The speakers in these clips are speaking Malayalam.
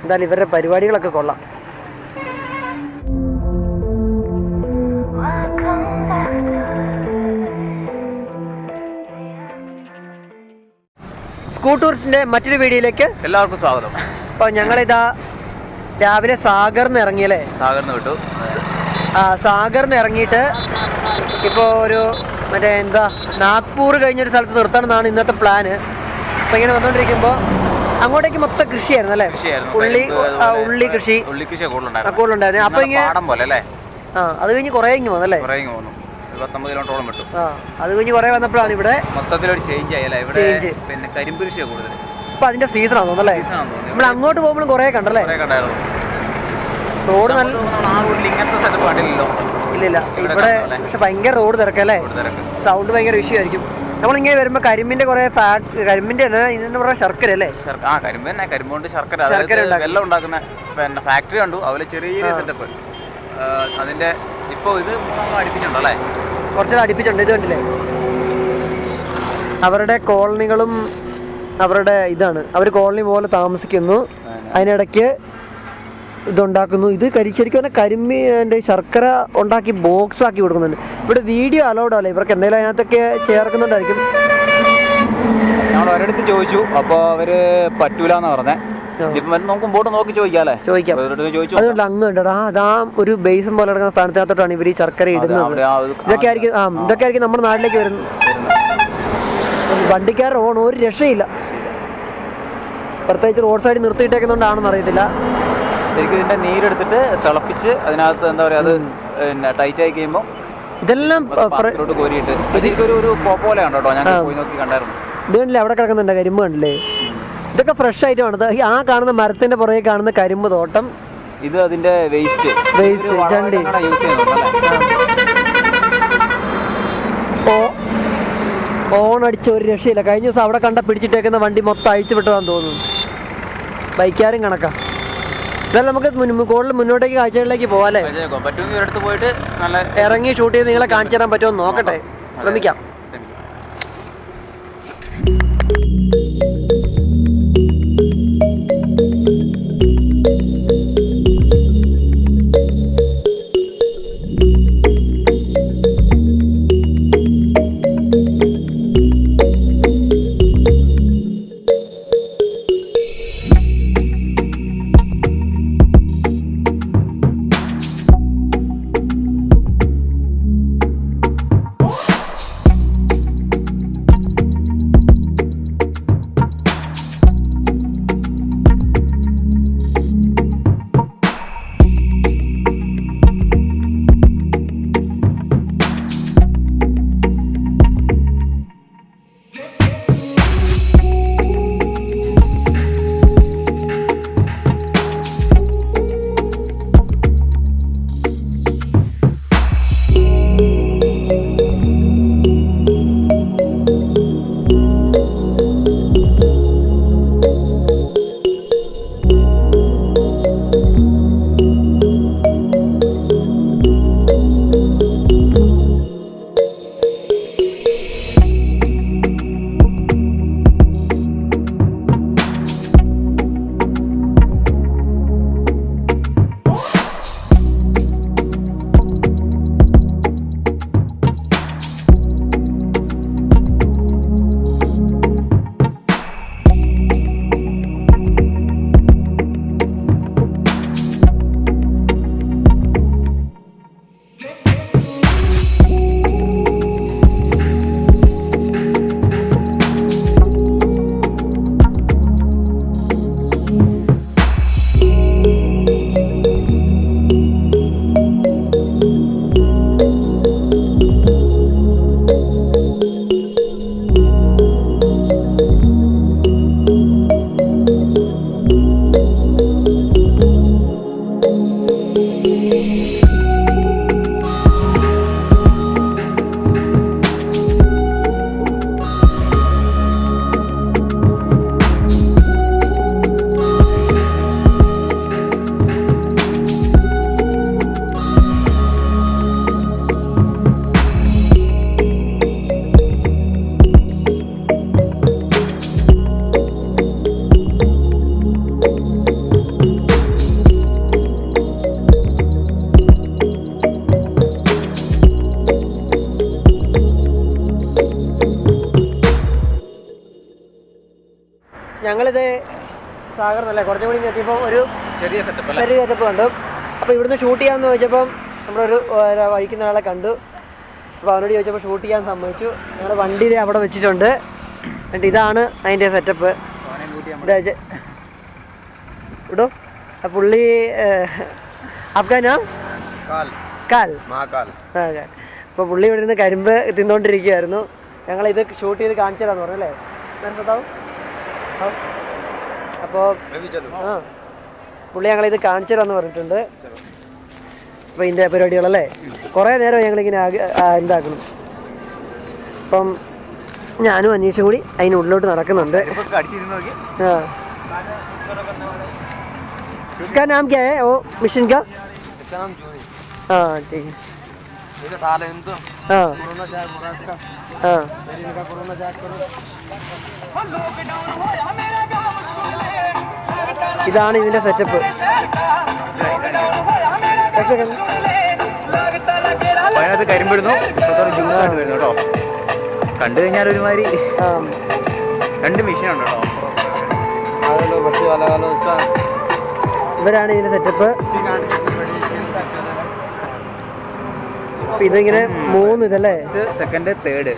എന്തായാലും ഇവരുടെ പരിപാടികളൊക്കെ കൊള്ളാം. സ്കൂൾ ടൂറിസ്റ്റിന്റെ മറ്റൊരു വീഡിയോയിലേക്ക് എല്ലാവർക്കും സ്വാഗതം. അപ്പോൾ ഞങ്ങളിതാ രാവിലെ സാഗറിന്ന് ഇറങ്ങിയല്ലേ? സാഗറിന്ന് വിട്ടു. സാഗറിന്ന് ഇറങ്ങിയിട്ട് ഇപ്പോൾ ഒരു മറ്റേ നാഗ്പൂർ കഴിഞ്ഞൊരു സ്ഥലത്ത് നിർത്തണമെന്നാണ് ഇന്നത്തെ പ്ലാന്. അപ്പോൾ ഇങ്ങനെ വന്നുകൊണ്ടിരിക്കുമ്പോൾ അങ്ങോട്ടേക്ക് മൊത്തം കൃഷിയായിരുന്നു അല്ലേ? ഉള്ളി കൃഷി കൂടുതലുണ്ടായിരുന്നു. അപ്പോൾ ഇങ്ങനെ അത് കഴിഞ്ഞ് കുറേ ഇങ്ങ് വന്നല്ലേ? 19 കിലോമീറ്ററോളം വിട്ടു. അത് കഴിഞ്ഞ് കുറേ വന്നപ്പോഴാണ് ഇവിടെ മൊത്തത്തിലൊരു ചേഞ്ച് ആയല്ലേ? ഇവിടെ പിന്നെ കരിമ്പ് കൃഷിയാണ് കൂടുതൽ. ഇപ്പൊ അതിന്റെ സീസണാണ് തോന്നല്ലേ? നമ്മൾ അങ്ങോട്ട് പോകുമ്പോഴും കുറേ കണ്ടല്ലേ? റോഡ് നല്ല ഇങ്ങനത്തെ സെറ്റപ്പ് കണ്ടില്ലല്ലോ. ഇല്ലില്ല, ഇവിടെ പക്ഷെ ഭയങ്കര റോഡ് തിരക്കല്ലേ? സൗണ്ട് ഭയങ്കര വിഷയമായിരിക്കും. നമ്മളിങ്ങനെ വരുമ്പോ കരിമ്പിന്റെ കുറെ കരിമ്പിന്റെ ഇതിന്റെ പറഞ്ഞ ശർക്കര അല്ലേ? കരിമ്പ് തന്നെ, കരിമ്പ് കൊണ്ട് ശർക്കര വെള്ളം ഉണ്ടാക്കുന്ന പിന്നെ ഫാക്ടറി കണ്ടു. അതുപോലെ ചെറിയ സെറ്റപ്പ് അതിന്റെ ഇപ്പൊ ഇത് അടുപ്പിച്ചുണ്ടല്ലേ? കുറച്ചുകൂടെ അടുപ്പിച്ചുണ്ട്. ഇത് കണ്ടില്ലേ? അവരുടെ കോളനികളും അവരുടെ ഇതാണ്. അവർ കോളനി പോലെ താമസിക്കുന്നു, അതിനിടയ്ക്ക് ഇതുണ്ടാക്കുന്നു. ഇത് ശരിക്കും പറഞ്ഞാൽ കരിമ്പിൻ്റെ ശർക്കര ഉണ്ടാക്കി ബോക്സ് ആക്കി കൊടുക്കുന്നുണ്ട്. ഇവിടെ വീഡിയോ അലൗഡ് അല്ലേ? ഇവർക്ക് എന്തെങ്കിലും അതിനകത്തൊക്കെ ചേർക്കുന്നുണ്ടായിരിക്കും. ഞങ്ങൾ ഒരിടത്ത് ചോദിച്ചു, അപ്പോൾ അവര് പറ്റൂലെന്ന് പറഞ്ഞേ. നമുക്ക് മുമ്പോട്ട് നോക്കി ചോദിക്കാം. അതുകൊണ്ട് അങ്ങ് ഉണ്ടോ അതാ ഒരു ബേസും പോലെ കിടക്കുന്ന സ്ഥാനത്തിനകത്തോട്ടാണ് ഇവർ ഈ ശർക്കര ഇടുന്നത്. ഇതൊക്കെ ആയിരിക്കും നമ്മുടെ നാട്ടിലേക്ക് വരുന്നത്. വണ്ടിക്കാരുടെ ഓൺ ഒരു രക്ഷയില്ല. പ്രത്യേകിച്ച് റോഡ് സൈഡിൽ നിർത്തിയിട്ടേക്കുന്നതുകൊണ്ടാണെന്ന് അറിയത്തില്ല. ശരിക്കും ഇതിന്റെ നീരെടുത്തിട്ട് തിളപ്പിച്ച് അതിനകത്ത് എന്താ പറയുക, അത് പിന്നെ ടൈറ്റ് ആയി കഴിയുമ്പോൾ ഇതെല്ലാം കോരിയിട്ട് ഒരു പോലെ കണ്ടോ? ഞാൻ പോയി നോക്കി കണ്ടായിരുന്നു. ഇത് കണ്ടില്ലേ? അവിടെ കിടക്കുന്നുണ്ട് കരിമ്പ് കണ്ടില്ലേ? ഇതൊക്കെ ഫ്രഷ് ആയിട്ടാണ്. ആ കാണുന്ന മരത്തിന്റെ പുറകെ കാണുന്ന കരിമ്പ് തോട്ടം, ഇത് അതിന്റെ വേസ്റ്റ് ചണ്ടി. ഓൺ അടിച്ച ഒരു രക്ഷയില്ല. കഴിഞ്ഞ ദിവസം അവിടെ കണ്ട പിടിച്ചിട്ടേക്കുന്ന വണ്ടി മൊത്തം അഴിച്ചു വിട്ടതാന്ന് തോന്നുന്നു. ബൈക്കാരും കണക്കാ. എന്നാലും നമുക്ക് കൂടുതൽ മുന്നോട്ടേക്ക് കാഴ്ചകളിലേക്ക് പോകാല്ലേ? ഇറങ്ങി ഷൂട്ട് ചെയ്ത് നിങ്ങളെ കാണിച്ചു തരാൻ പറ്റുമോ നോക്കട്ടെ, ശ്രമിക്കാം. ഞങ്ങളിത് സാഗർ എന്നല്ലേ കുറച്ചും കൂടി എത്തിയപ്പോൾ ഒരു ചെറിയ സെറ്റപ്പ് സെറ്റപ്പ് കണ്ടു. അപ്പോൾ ഇവിടുന്ന് ഷൂട്ട് ചെയ്യാമെന്ന് ചോദിച്ചപ്പം നമ്മളൊരു വഴിക്കുന്ന ആളെ കണ്ടു. അപ്പോൾ അവനോട് ചോദിച്ചപ്പോൾ ഷൂട്ട് ചെയ്യാൻ സമ്മതിച്ചു. ഞങ്ങൾ വണ്ടി അവിടെ വെച്ചിട്ടുണ്ട്. എന്നിട്ട് ഇതാണ് അതിൻ്റെ സെറ്റപ്പ്. ഇടോ പുള്ളി അഫ്ഗാനാ കാൽ. അപ്പോൾ പുള്ളി ഇവിടെ നിന്ന് കരിമ്പ് തിന്നുകൊണ്ടിരിക്കുകയായിരുന്നു. ഞങ്ങളിത് ഷൂട്ട് ചെയ്ത് കാണിച്ചു തരാമെന്ന് പറഞ്ഞല്ലേ അപ്പോൾ പുള്ളി ഞങ്ങളിത് കാണിച്ചു തരാമെന്ന് പറഞ്ഞിട്ടുണ്ട്. അപ്പോൾ ഇതിൻ്റെ പരിപാടികളല്ലേ കുറേ നേരം ഞങ്ങളിങ്ങനെ എന്താക്കണം. അപ്പം ഞാനും അനീഷും കൂടി അതിനുള്ളിലോട്ട് നടക്കുന്നുണ്ട്. इसका नाम क्या है वो मिशन का? इसका नाम जूनी। हाँ ठीक है। ये साल है इनको। हाँ कोरोना जाग हो रहा है इसका। हाँ इनका कोरोना जाग करो। ഇതാണ് ഇതിൻ്റെ സെറ്റപ്പ്. അതിനകത്ത് കരിമ്പിടുന്നു ജ്യൂസ് ആയിട്ട് വരുന്നു കേട്ടോ. കണ്ടു കഴിഞ്ഞാൽ ഒരുമാതിരി 2 മെഷീൻ ഉണ്ട് കേട്ടോ. ഇവരാണ് ഇതിൻ്റെ സെറ്റപ്പ്. ഇതിങ്ങനെ 3 ഇതല്ലേ, സെക്കൻഡ്, തേർഡ്,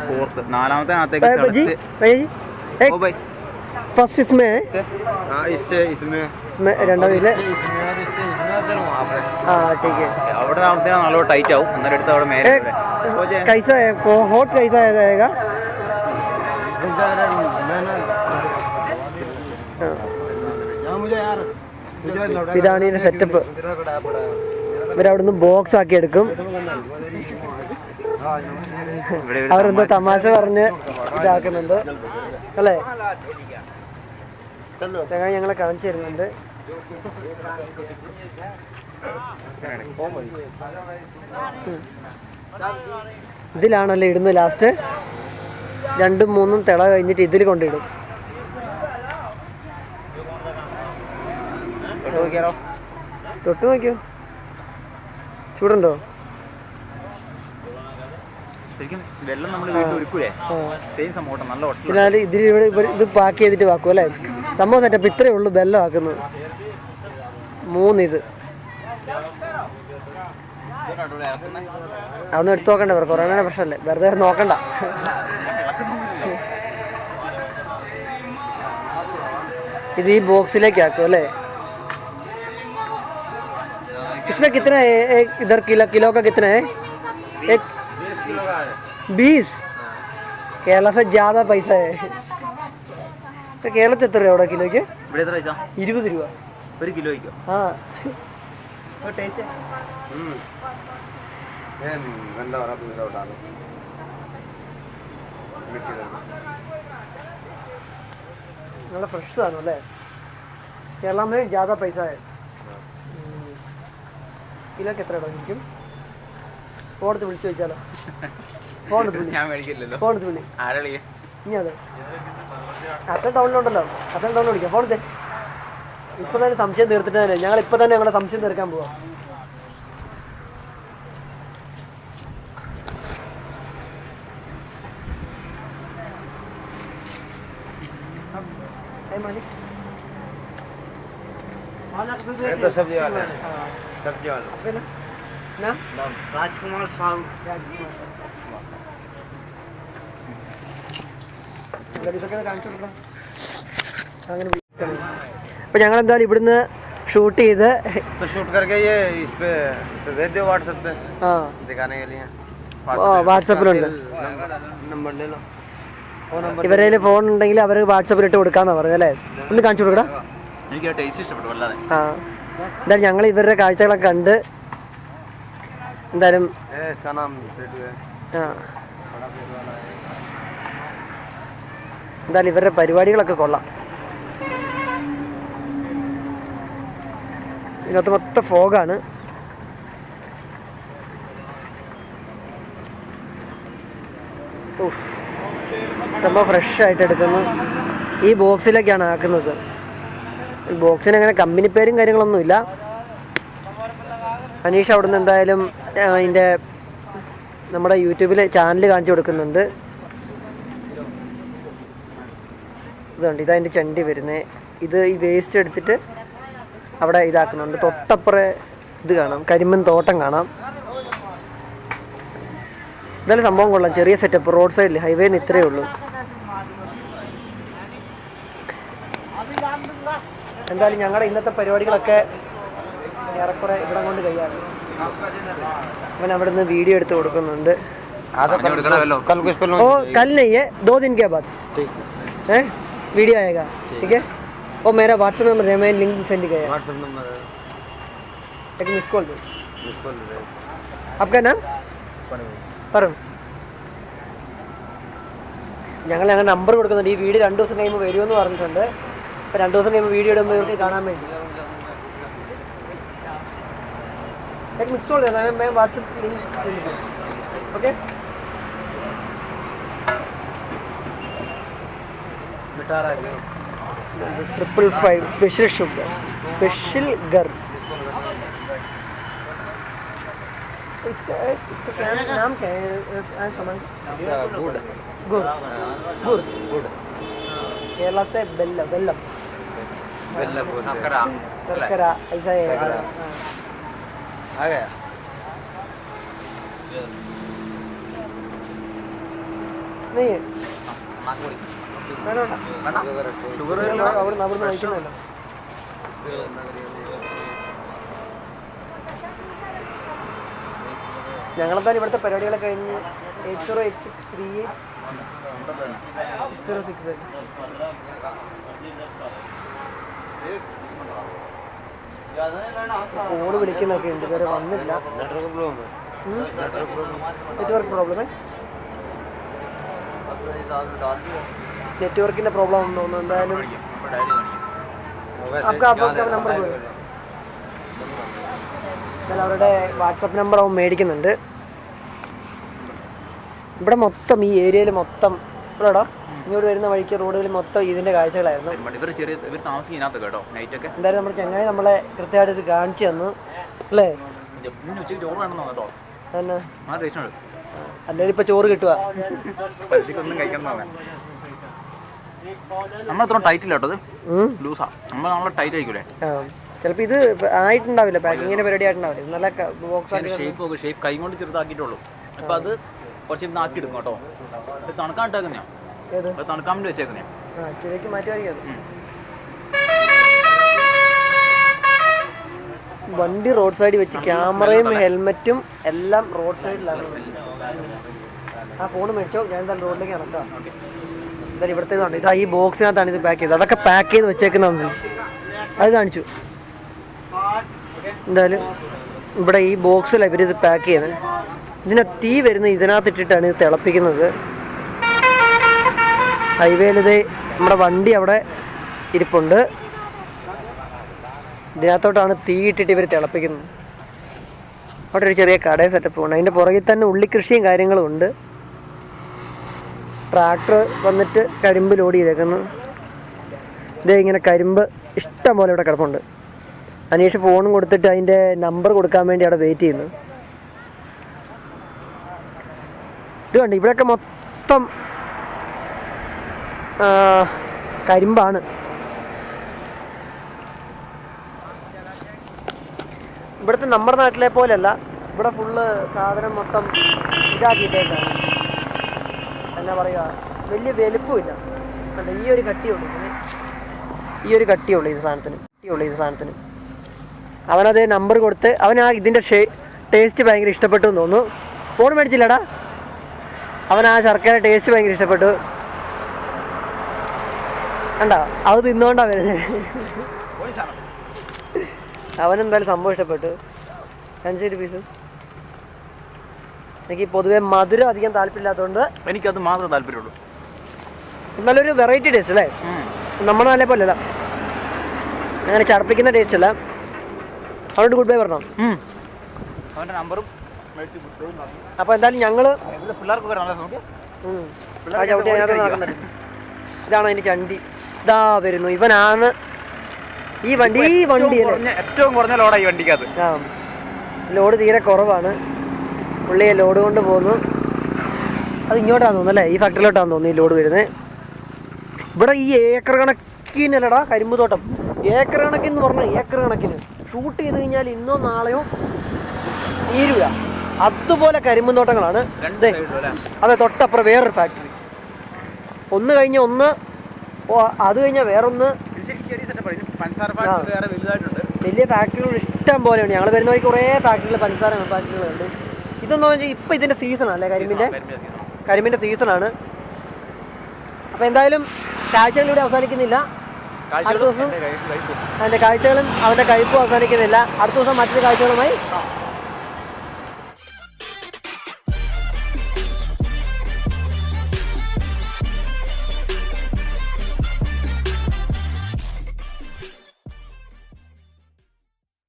ഫോർത്ത്, നാലാമത്തെ ഫസ്റ്റ് ഇസ്മേ രണ്ടാമതിലെ അവിടെ താമസത്തിന് നല്ല ടൈറ്റ് ആവും. അന്നേരം എടുത്ത് അവിടെ മേലെ कैसा है हॉट कैसा जाएगा? ഇതാണ് ഇതിന്റെ സെറ്റപ്പ്. ഇവരവിടുന്ന് ബോക്സ് ആക്കി എടുക്കും. അവരെന്തോ തമാശ പറഞ്ഞ് ഇതാക്കുന്നുണ്ട് അല്ലേ? ചങ്ങായി ഞങ്ങളെ കാണിച്ചു തരുന്നുണ്ട്. ഇതിലാണല്ലേ ഇടുന്നത് ലാസ്റ്റ്. 2ഉം 3ഉം തിള കഴിഞ്ഞിട്ട് ഇതിൽ കൊണ്ടിടും. തൊട്ട് നോക്കിയോ, ചൂടുണ്ടോ? വെള്ളം നമ്മൾ വീട്ടിൽ ഒഴിക്കൂലേ, സെയിം സംഭവം നല്ല ഒട്ട. എന്നാൽ ഇതിലിവിടെ ഇത് പാക്ക് ചെയ്തിട്ട് വാക്കും അല്ലേ? സംഭവം സെറ്റപ്പ് ഇത്രയേ ഉള്ളൂ. ബെല്ലം ആക്കുന്നത് 3 ഇത്. അതൊന്നും എടുത്ത് നോക്കണ്ട, കൊറോണയുടെ പ്രശ്നമല്ലേ, വെറുതെ നോക്കണ്ട. ഇത് ഈ ബോക്സിലേക്ക് ആക്കും അല്ലേ? इसमें कितना है एक इधर किलो का कितना है? एक 20. കേരള से ज़्यादा पैसा है. കേരളത്തിൽ എത്ര രൂപ അവിടെ കിലോയ്ക്ക്? ഇവിടെ എത്ര പൈസ? 20 രൂപ 1 കിലോയ്ക്കോ? ആ ടേസ്റ്റ് നല്ല ഫ്രഷ് ആണ് അല്ലേ? കേരള में ज़्यादा पैसा है. കിലോക്ക് എത്ര ഇടാം ശരിക്കും? ഫോണെടുത്ത് വിളിച്ചു ചോദിച്ചാലോ? ഞാൻ മേടിക്കില്ലല്ലോ. ഫോണെടുത്ത് വിളി. ആരളിയെ ഇനി അതെ അത്ര ടൗണിലുണ്ടല്ലോ, അത്ര ടൗണിൽ വിളിക്കാം. ഫോണെടുത്ത് ഇപ്പം തന്നെ സംശയം തീർത്തിട്ട് തന്നെ ഞങ്ങൾ ഇപ്പം തന്നെ ഞങ്ങളുടെ സംശയം തീർക്കാൻ പോവാം. सब्जी वाला सब्जी वाला राजकुमार साहू. അപ്പൊ ഞങ്ങൾ എന്തായാലും ഇവിടുന്ന് ഷൂട്ട് ചെയ്ത് शूट करके ये इस पे भेज दो व्हाट्सएप पे दिखाने के लिए. വാട്സപ്പിലുണ്ട്. नंबर ले लो. ഇവരെ ഫോൺ ഉണ്ടെങ്കിൽ അവർ വാട്സപ്പിൽ ഇട്ട് കൊടുക്കാന്നാ പറഞ്ഞത് അല്ലേ? ഒന്ന് കാണിച്ചു കൊടുക്കടാ. എനിക്ക് ടേസ്റ്റ് ഇഷ്ടപ്പെട്ടു വല്ലാതെ. ആ എന്തായാലും ഞങ്ങൾ ഇവരുടെ കാഴ്ചകളൊക്കെ കണ്ട് എന്തായാലും എന്തായാലും ഇവരുടെ പരിപാടികളൊക്കെ കൊള്ളാം. ഇതിനകത്ത് മൊത്തം ഫോഗാണ്. സംഭവം ഫ്രഷ് ആയിട്ട് എടുക്കുന്നു. ഈ ബോക്സിലേക്കാണ് ആക്കുന്നത്. ബോക്സിന് അങ്ങനെ കമ്പനി പേരും കാര്യങ്ങളൊന്നുമില്ല. അനീഷ് അവിടുന്ന് എന്തായാലും അതിൻ്റെ നമ്മുടെ യൂട്യൂബിൽ ചാനൽ കാണിച്ചു കൊടുക്കുന്നുണ്ട്. ഇതുണ്ട്, ഇതതിൻ്റെ ചണ്ടി വരുന്നത്. ഇത് ഈ വേസ്റ്റ് എടുത്തിട്ട് അവിടെ ഇതാക്കുന്നുണ്ട്. തൊട്ടപ്പുറേ ഇത് കാണാം, കരിമ്പൻ തോട്ടം കാണാം. ഇതെല്ലാം സംഭവം കൊള്ളാം, ചെറിയ സെറ്റപ്പ്. റോഡ് സൈഡിൽ ഹൈവേന്ന് ഇത്രയേ ഉള്ളൂ. എന്തായാലും ഞങ്ങളുടെ ഇന്നത്തെ പരിപാടികളൊക്കെ ഏറെക്കുറെ ഇവിടെ കൊണ്ട് കഴിയാറ്. അവൻ അവിടെ നിന്ന് വീഡിയോ എടുത്ത് കൊടുക്കുന്നുണ്ട്. ओ कल नहीं है, 2 दिन के बाद है वीडियो आएगा, ठीक है? और मेरा व्हाट्सएप नंबर है, मैं लिंक सेंड किया व्हाट्सएप नंबर एक मिस कॉल दो. आपका नाम പറയും. ഞങ്ങൾ ഞങ്ങൾ നമ്പർ കൊടുക്കുന്നുണ്ട്. ഈ വീഡിയോ 2 ദിവസം കഴിയുമ്പോൾ വരുമെന്ന് പറഞ്ഞിട്ടുണ്ട്. അപ്പോൾ 2 ദിവസം കഴിയുമ്പോൾ വീഡിയോ ഇടുമ്പോൾ ഇവർക്ക് കാണാൻ വേണ്ടി एक मिस कॉल देना, मैं व्हाट्सएप लिंक सेंड किया. ओके, 555 स्पेशल शुगर स्पेशल गर. इसका क्या नाम क्या है? समझ गुड़ गुड़ गुड़ गुड़ केरला से बेल्लम बेल्लम शक्करा ऐसा है. आ गया नहीं है അവിടെ വഹിക്കുന്നല്ലോ. ഞങ്ങളെന്തായാലും ഇവിടുത്തെ പരിപാടികളൊക്കെ കഴിഞ്ഞ് 808638 ഫോണ് വിളിക്കുന്നൊക്കെ ഉണ്ട്, ഇതുവരെ വന്നില്ല. നെറ്റ്വർക്ക് പ്രോബ്ലം, നെറ്റ്വർക്കിന്റെ പ്രോബ്ലം ഒന്നും തോന്നുന്നു. എന്തായാലും നമ്പർ അവരുടെ വാട്സപ്പ് നമ്പർ അവൻ മേടിക്കുന്നുണ്ട്. ഇവിടെ മൊത്തം ഈ ഏരിയയിൽ മൊത്തം ഇവിടെടാ ഇങ്ങോട്ട് വരുന്ന വഴിക്ക് റോഡുകളിൽ മൊത്തം ഇതിന്റെ കാഴ്ചകളായിരുന്നു. എന്തായാലും നമ്മുടെ ചങ്ങായി നമ്മളെ കൃത്യമായിട്ട് ഇത് കാണിച്ചു തന്നു അല്ലേ? അല്ലേലും ഇപ്പൊ ചോറ് കിട്ടുക. ചിലപ്പോ ഇത് ആയിട്ടുണ്ടാവില്ല, പാക്കിങ്ങിന്റെ പരിപാടി ആയിട്ടുണ്ടാവില്ല. നല്ല കൈ കൊണ്ട് ചെറുതാക്കിയിട്ടുള്ളൂ. അപ്പൊ അത് കുറച്ച് നാക്കി എടുക്കും കേട്ടോ. തണുക്കാണ്ടാക്കുന്നയാ, തണുക്കാൻ വേണ്ടി വെച്ചേക്കുന്നയാ. വണ്ടി റോഡ് സൈഡിൽ വെച്ച് ക്യാമറയും ഹെൽമെറ്റും എല്ലാം റോഡ് സൈഡിലാണ്. ആ ഫോണ് മേടിച്ചോ, ഞാൻ എന്തായാലും റോഡിലേക്ക് നടക്കാം. എന്തായാലും ഇവിടുത്തെ ഇതുണ്ട്, ഇതാ ഈ ബോക്സിനകത്താണ് ഇത് പാക്ക് ചെയ്തത്. അതൊക്കെ പാക്ക് ചെയ്ത് വെച്ചേക്കുന്നതാണ്, അത് കാണിച്ചു. എന്തായാലും ഇവിടെ ഈ ബോക്സിലാണ് ഇവരിത് പാക്ക് ചെയ്യുന്നത്. ഇതിനെ തീ വരുന്ന ഇതിനകത്തിട്ടിട്ടാണ് ഇത് തിളപ്പിക്കുന്നത്. ഹൈവേയിലിത് നമ്മുടെ വണ്ടി അവിടെ ഇരിപ്പുണ്ട്, ഇതിനകത്തോട്ടാണ് തീ ഇട്ടിട്ട് ഇവർ തിളപ്പിക്കുന്നത്. അവിടെ ഒരു ചെറിയ കട സെറ്റപ്പ് ഉണ്ട്, അതിൻ്റെ പുറകിൽ തന്നെ ഉള്ളിക്കൃഷിയും കാര്യങ്ങളും ഉണ്ട്. ട്രാക്ടർ വന്നിട്ട് കരിമ്പ് ലോഡ് ചെയ്തേക്കുന്നു. ഇതേ ഇങ്ങനെ കരിമ്പ് ഇഷ്ടം പോലെ ഇവിടെ കിടപ്പുണ്ട്. അനീഷ് ഫോണും കൊടുത്തിട്ട് അതിൻ്റെ നമ്പർ കൊടുക്കാൻ വേണ്ടി അവിടെ വെയിറ്റ് ചെയ്യുന്നു. ഇത് കണ്ട് ഇവിടെയൊക്കെ മൊത്തം കരിമ്പാണ്. ഇവിടുത്തെ നമ്മുടെ നാട്ടിലെ പോലെയല്ല, ഇവിടെ ഫുള്ള് സാധനം മൊത്തം ഇതാക്കിയിട്ടേക്കാണ്. എന്നാ പറയുക, വലിയ വലുപ്പമില്ല. അല്ല, ഈ ഒരു കട്ടിയുള്ളൂ, ഈ ഒരു കട്ടിയുള്ളൂ ഇത് സാധനത്തിന്. അവനത് നമ്പർ കൊടുത്ത് അവൻ ആ ഇതിൻ്റെ ടേസ്റ്റ് ഭയങ്കര ഇഷ്ടപ്പെട്ടു എന്ന് തോന്നുന്നു. ഫോൺ മേടിച്ചില്ലടാ, അവൻ ആ ശർക്കര ടേസ്റ്റ് ഭയങ്കര ഇഷ്ടപ്പെട്ടു. കണ്ടോ, അത് തിന്നുകൊണ്ടാ വരുന്നത്. അവനെന്തായാലും സംഭവം ഇഷ്ടപ്പെട്ടു. 5 രൂപീസ്. എനിക്ക് പൊതുവെ മധുരം അധികം താല്പര്യമില്ലാത്തതുകൊണ്ട് എനിക്കത് മാത്രമേ താല്പര്യമുള്ളൂ. നല്ലൊരു വെറൈറ്റി ടേസ്റ്റ് അല്ലേ, നമ്മുടെ നാളെ പോലെ അല്ല, അങ്ങനെ ചടപ്പിക്കുന്ന ടേസ്റ്റ് അല്ല. അവരോട് ഗുഡ് ബൈ പറഞ്ഞോ. അവൻ്റെ നമ്പറും അപ്പോൾ എന്തായാലും ഞങ്ങൾ പിള്ളേർക്കൊക്കെ ഇതാണ് അതിൻ്റെ ചണ്ടി. ഇതാ വരുന്നു, ഇവനാണ് ഈ വണ്ടി ഏറ്റവും കുറഞ്ഞ ലോഡാണ് ഈ വണ്ടിക്കകത്ത്. ആ, ലോഡ് തീരെ കുറവാണ്. പുള്ളിയെ ലോഡ് കൊണ്ട് പോകുന്നു. അത് ഇങ്ങോട്ടാന്ന് തോന്നുന്നു അല്ലേ, ഈ ഫാക്ടറിയിലോട്ടാന്ന് തോന്നുന്നു ഈ ലോഡ് വരുന്നത്. ഇവിടെ ഈ ഏക്കർ കണക്കിനല്ലടാ കരിമ്പ് തോട്ടം. ഏക്കർ കണക്കിന് പറഞ്ഞാൽ ഏക്കർ കണക്കിന് ഷൂട്ട് ചെയ്ത് കഴിഞ്ഞാൽ ഇന്നോ നാളെയോ തീരുക. അതുപോലെ കരിമ്പ് തോട്ടങ്ങളാണ്. അതെ, തൊട്ടപ്പുറം വേറൊരു ഫാക്ടറി. ഒന്ന് കഴിഞ്ഞ ഒന്ന്, അത് കഴിഞ്ഞാൽ വേറൊന്ന്. വലിയ ഫാക്ടറികൾ ഇഷ്ടം പോലെയുണ്ട്. ഞങ്ങൾ വരുന്ന വഴി കുറേ ഫാക്ടറികൾ, പഞ്ചസാര ഫാക്ടറികളുണ്ട്. ഇതെന്ന് പറഞ്ഞാൽ ഇപ്പം ഇതിൻ്റെ സീസണാണ്, കരിമ്പിൻ്റെ സീസണാണ്. അപ്പോൾ എന്തായാലും കാഴ്ചകൾ ഇവിടെ അവസാനിക്കുന്നില്ല. അടുത്ത ദിവസം അതിൻ്റെ കാഴ്ചകളും അവൻ്റെ കഴിപ്പും അവസാനിക്കുന്നില്ല. അടുത്ത ദിവസം മറ്റൊരു കാഴ്ചകളുമായി